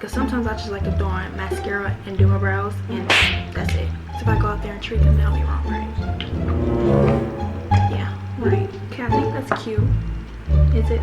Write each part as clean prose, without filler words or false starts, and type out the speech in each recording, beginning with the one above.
Because sometimes I just like to throw on mascara and do my brows, and that's it. So if I go out there and treat them, that'll be wrong, right? Yeah, right. Okay, I think that's cute. Is it,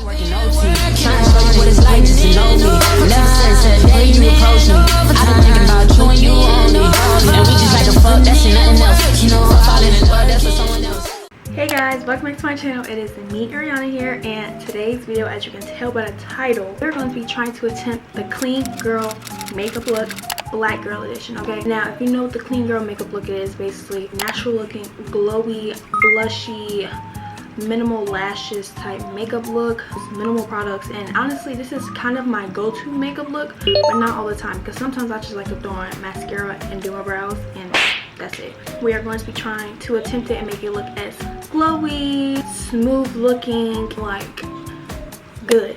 Working OT, trying to show you what it's like just to know me. Never since the day you approached me, I've been thinking about you and you only. And we just like a fuck, that's nothing else. You know I'm falling in love, that's for someone else. Hey guys, welcome back to my channel. It is me, Ariyannah here, and today's video, as you can tell by the title, we're going to be trying to attempt the clean girl makeup look, black girl edition. Okay, now if you know what the clean girl makeup look is, basically natural looking, glowy, blushy, minimal lashes type makeup look, minimal products. And honestly, this is kind of my go-to makeup look, but not all the time, because sometimes I just like to throw on mascara and do my brows, and that's it. We are going to be trying to attempt it and make it look as glowy, smooth looking, like good,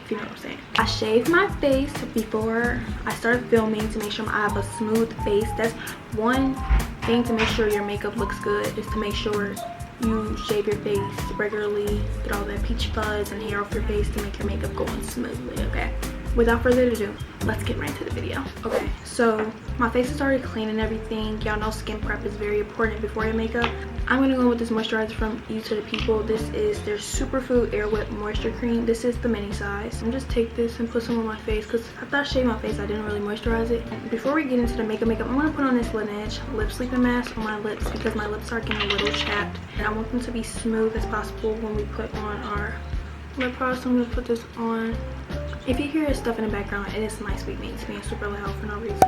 if you know what I'm saying. I shaved my face before I started filming to make sure I have a smooth face. That's one thing to make sure your makeup looks good, is to make sure you shave your face regularly, get all that peach fuzz and hair off your face to make your makeup go on smoothly. Okay, without further ado, let's get right into the video. Okay, so my face is already clean and everything. Y'all know skin prep is very important before your makeup. I'm gonna go with this moisturizer from You to the People. This is their Superfood Air Whip Moisture Cream. This is the mini size. I'm just take this and put some on my face, because after I shaved my face, I didn't really moisturize it. Before we get into the makeup, I'm gonna put on this Laneige lip sleeping mask on my lips, because my lips are getting a little chapped, and I want them to be smooth as possible when we put on our lip products. So I'm gonna put this on. If you hear stuff in the background, it is my sweet meats being super loud for no reason.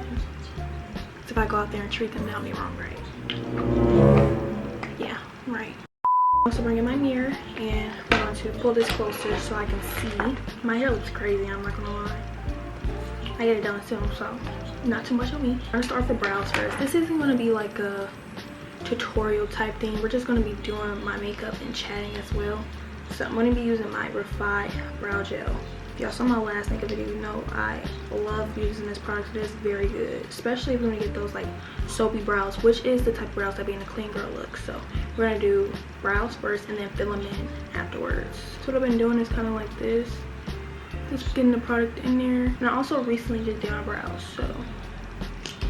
So if I go out there and treat them, that'll be wrong, right? Yeah, right. Also bring in my mirror, and I'm going to pull this closer so I can see. My hair looks crazy, I'm not gonna lie. I get it done soon, so not too much on me. I'm gonna start with the brows first. This isn't gonna be like a tutorial type thing. We're just gonna be doing my makeup and chatting as well. So I'm gonna be using my Refi Brow Gel. If y'all saw my last makeup video, you know I love using this product. It is very good, especially if you want to get those like soapy brows, which is the type of brows that be in the clean girl look. So we're gonna do brows first and then fill them in afterwards. So what I've been doing is kind of like this, just getting the product in there. And I also recently just did my brows, so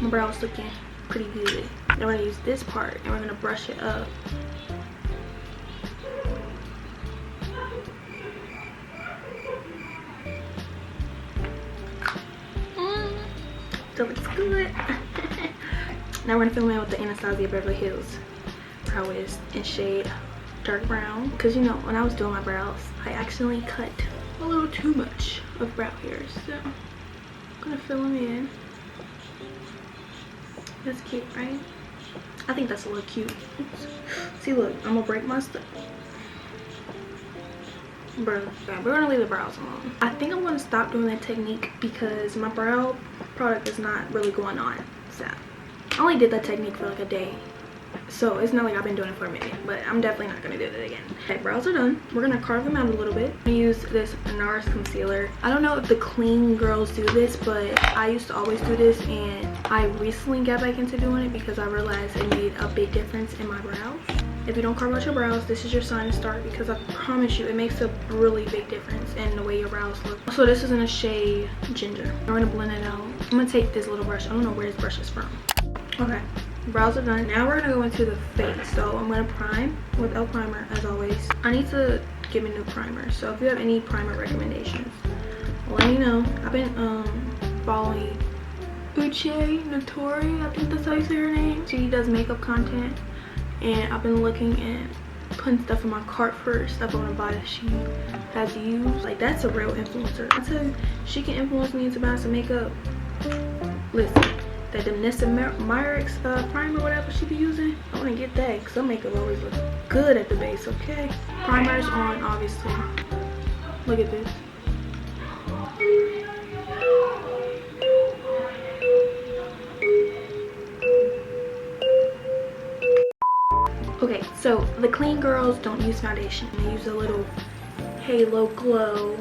my brows looking pretty good. Then we're gonna use this part and we're gonna brush it up. That looks good. Now we're gonna fill in with the Anastasia Beverly Hills Brow Wiz in shade dark brown, because you know when I was doing my brows, I accidentally cut a little too much of brow hairs, so I'm gonna fill them in. That's cute, right? I think that's a little cute. Oops. See, look, I'm gonna break my stuff. Bro, yeah, we're gonna leave the brows alone. I think I'm gonna stop doing that technique because my brow product is not really going on. So I only did that technique for like a day, so it's not like I've been doing it for a minute, but I'm definitely not gonna do that again. Okay, brows are done. We're gonna carve them out a little bit. I'm gonna use this NARS concealer. I don't know if the clean girls do this, but I used to always do this, and I recently got back into doing it because I realized it made a big difference in my brows. If you don't carve out your brows, this is your sign to start, because I promise you it makes a really big difference in the way your brows look. So this is in a shade Ginger. We're gonna blend it out. I'm gonna take this little brush. I don't know where this brush is from. Okay, brows are done. Now we're gonna go into the face. So I'm gonna prime with L primer as always. I need to get me a new primer, so if you have any primer recommendations, let me know. I've been following Uche Notori, I think that's how you say her name. She does makeup content, and I've been looking and putting stuff in my cart for stuff I want to buy that she has used. Like, that's a real influencer. I tell you, she can influence me into buying some makeup. Listen, that Vanessa Myricks primer, whatever she be using, I want to get that, because her makeup always looks good at the base. Okay, primer's on, obviously. Look at this. Okay, so the clean girls don't use foundation. They use a little Halo Glow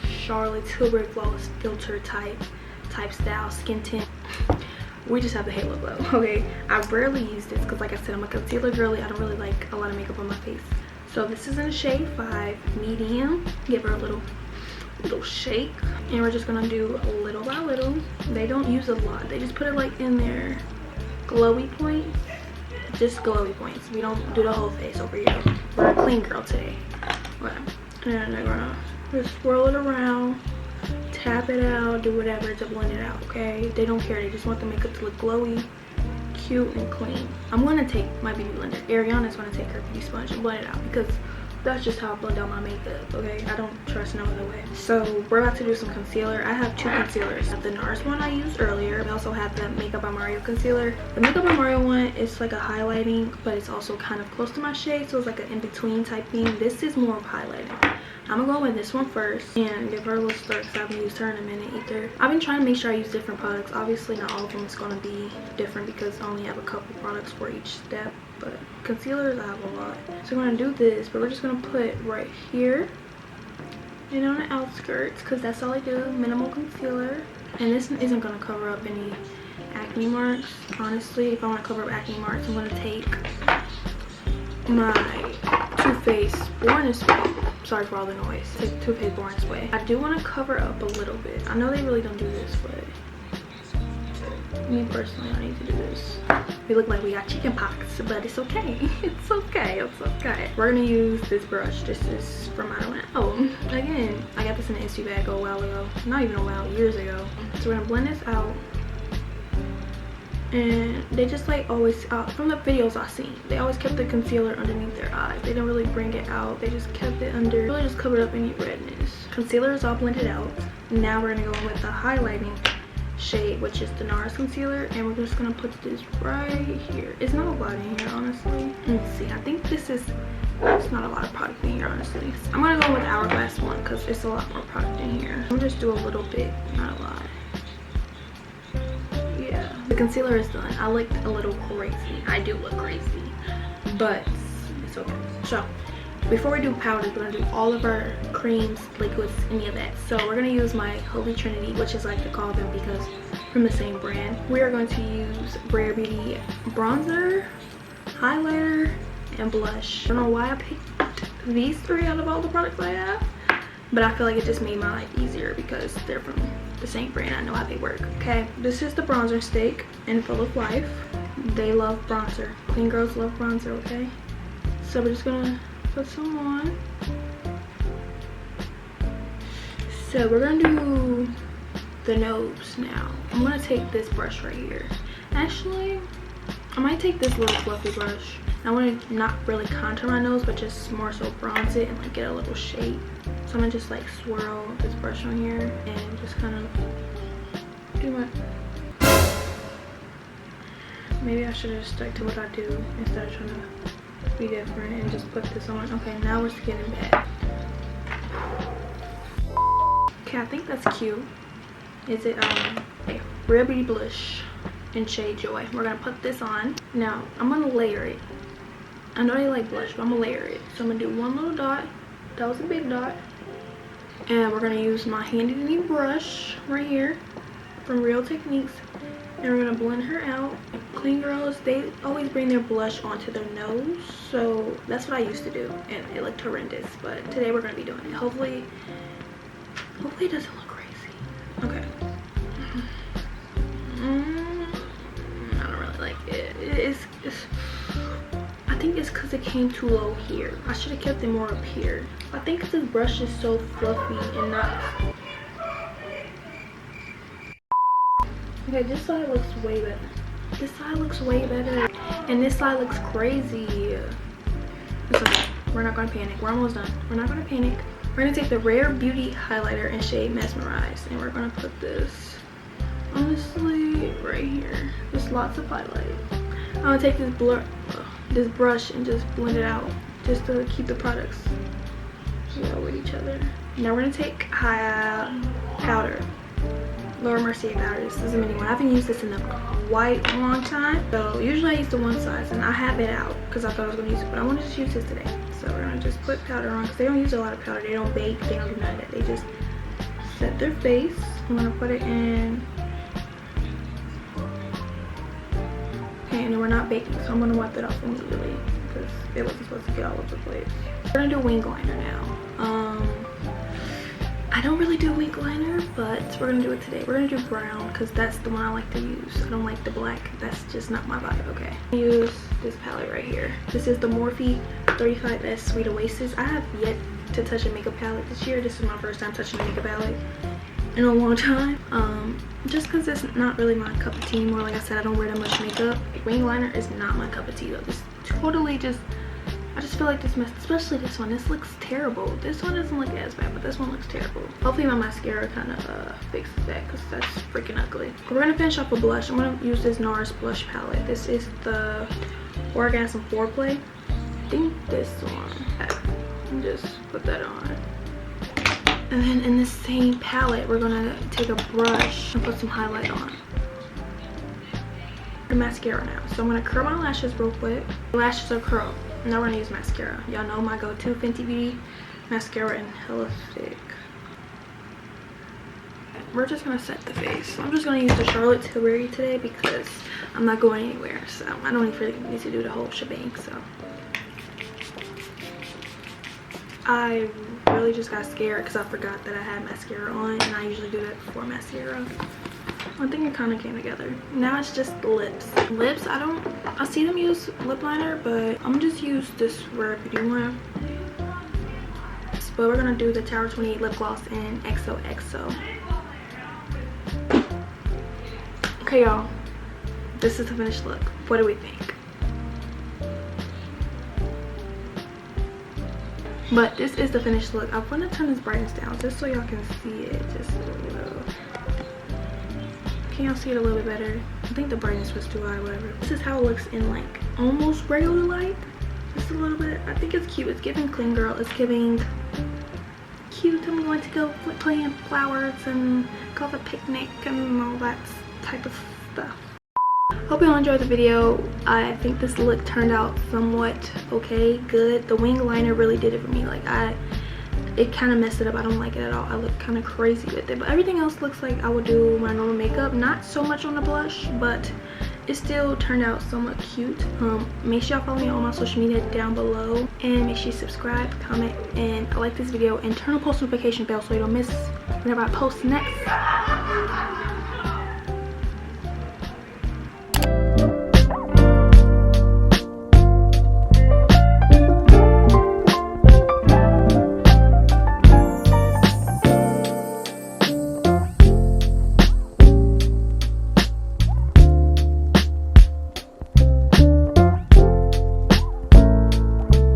Charlotte Tilbury Flawless Filter type style skin tint. We just have the Halo Glow. Okay, I rarely use this because, like I said, I'm a concealer girly. I don't really like a lot of makeup on my face, So this is in shade 5, medium. Give her a little shake, and we're just gonna do little by little. They don't use a lot. They just put it like in their glowy points, just glowy points. We don't do the whole face over here. We're a clean girl today. And they're gonna just swirl it around, tap it out, do whatever to blend it out. Okay, they don't care. They just want the makeup to look glowy, cute, and clean. I'm gonna take my beauty blender. Ariannah's gonna take her beauty sponge and blend it out, because that's just how I blend out my makeup. Okay, I don't trust no other way. So we're about to do some concealer. I have 2 concealers. The NARS one I used earlier. I also have the Makeup by Mario concealer. The Makeup by Mario one is like a highlighting, but it's also kind of close to my shade, so it's like an in-between type thing. This is more of highlighting. I'm gonna go with this one first and give her a little start, because I haven't used her in a minute either. I've been trying to make sure I use different products. Obviously not all of them is gonna be different, because I only have a couple products for each step, but concealers I have a lot. So we're gonna do this, but we're just gonna put right here and on the outskirts, because that's all I do, minimal concealer. And this isn't gonna cover up any acne marks. Honestly, if I want to cover up acne marks, I'm gonna take my Too Faced Born This Way. Sorry for all the noise. Take Too Faced Born This Way. I do want to cover up a little bit. I know they really don't do this, but me personally, I need to do this. We look like we got chicken pox, but it's okay. It's okay. It's okay. We're gonna use this brush. This is from I don't know. Again, I got this in an Issue bag a while ago. Not even a while, years ago. So we're gonna blend this out. And they just like always, from the videos I've seen, they always kept the concealer underneath their eyes. They didn't really bring it out. They just kept it under, really just covered up any redness. Concealer is all blended out. Now we're gonna go with the highlighting shade, which is the NARS concealer, and we're just gonna put this right here. It's not a lot in here, honestly. Let's see, I think this is, it's not a lot of product in here, honestly. I'm gonna go with the Hourglass one, because it's a lot more product in here. I'm gonna just do a little bit, not a lot. Yeah, the concealer is done. I looked a little crazy. I do look crazy, but it's okay. So before we do powders, we're gonna do all of our creams, liquids, any of that. So we're gonna use my Holy Trinity, which is like to call them because from the same brand. We are going to use Rare Beauty bronzer, highlighter, and blush. I don't know why I picked these 3 out of all the products I have, but I feel like it just made my life easier because they're from the same brand. I know how they work. Okay, this is the bronzer stick in Full of Life. They love bronzer. Clean girls love bronzer, okay? So we're just gonna put some on. So we're gonna do the nose now. I'm gonna take this brush right here. Actually, I might take this little fluffy brush. I want to not really contour my nose, but just more so bronze it and like get a little shape. So I'm gonna just like swirl this brush on here and just kind of do my. Maybe I should have stuck to what I do instead of trying to be different and just put this on. Okay, now we're getting bad. Okay, I think that's cute. Is it Rare Beauty Blush in shade Joy. We're gonna put this on. Now I'm gonna layer it. I know they like blush, but I'm gonna layer it. So I'm gonna do one little dot. That was a big dot. And we're gonna use my handy dandy brush right here from Real Techniques, and we're gonna blend her out. Clean girls, they always bring their blush onto their nose, so that's what I used to do, and it looked horrendous. But today we're gonna be doing it. Hopefully it doesn't look crazy. Okay. I don't really like it. I think it's because it came too low here. I should have kept it more up here. I think this brush is so fluffy and not. Okay, this side looks way better. This side looks way better. And this side looks crazy. It's okay. We're not gonna panic. We're almost done. We're not gonna panic. We're gonna take the Rare Beauty highlighter in shade Mesmerize, and we're gonna put this, honestly, right here. There's lots of highlight. I'm gonna take this brush and just blend it out, just to keep the products with each other. Now we're gonna take powder, Laura Mercier powder. This is a mini one. I haven't used this in a quite long time, so usually I use the one size, and I have it out because I thought I was gonna use it, but I wanted to use this today. So we're gonna just put powder on, because they don't use a lot of powder. They don't bake, they don't do none of that. They just set their face. I'm gonna put it in. Okay, and then we're not baking, so I'm gonna wipe it off immediately because it wasn't supposed to get all over the place. We're gonna do wing liner now. I don't really do wing liner, but we're gonna do it today. We're gonna do brown because that's the one I like to use. I don't like the black. That's just not my vibe. Okay. I'm gonna use this palette right here. This is the Morphe 35S Sweet Oasis. I have yet to touch a makeup palette this year. This is my first time touching a makeup palette in a long time. Just because it's not really my cup of tea anymore. Like I said, I don't wear that much makeup. Wing liner is not my cup of tea though. This totally just, I just feel like this mess, especially this one. This looks terrible. This one doesn't look as bad, but this one looks terrible. Hopefully my mascara kind of fixes that because that's freaking ugly. We're gonna finish off a blush. I'm gonna use this NARS blush palette. This is the Orgasm Foreplay. I think this one. And just put that on. And then in this same palette, we're gonna take a brush and put some highlight on. The mascara now. So I'm gonna curl my lashes real quick. The lashes are curled. Now we're gonna use mascara. Y'all know my go-to Fenty Beauty mascara in hella thick. We're just gonna set the face. I'm just gonna use the Charlotte Tilbury today because I'm not going anywhere. So I don't even really need to do the whole shebang. So I really just got scared because I forgot that I had mascara on, and I usually do that before mascara. I think it kind of came together. Now it's just lips. Lips, I see them use lip liner, but I'm just use this Rare Beauty one. But we're gonna do the Tower 28 lip gloss in XOXO. Okay, y'all. This is the finished look. What do we think? But this is the finished look. I'm gonna turn this brightness down just so y'all can see it just a little. Can y'all see it a little bit better? I think the brightness was too high, whatever. This is how it looks in like almost regular light. Just a little bit. I think it's cute. It's giving clean girl. It's giving cute. I'm going to go plant flowers and go have a picnic and all that type of stuff. Hope you all enjoyed the video. I think this look turned out somewhat okay, good. The wing liner really did it for me. Like it kind of messed it up. I don't like it at all. I look kind of crazy with it, but everything else looks like I would do my normal makeup. Not so much on the blush, but it still turned out somewhat cute. Make sure y'all follow me on my social media down below, and make sure you subscribe, comment, and like this video, and turn on post notification bell so you don't miss whenever I post next.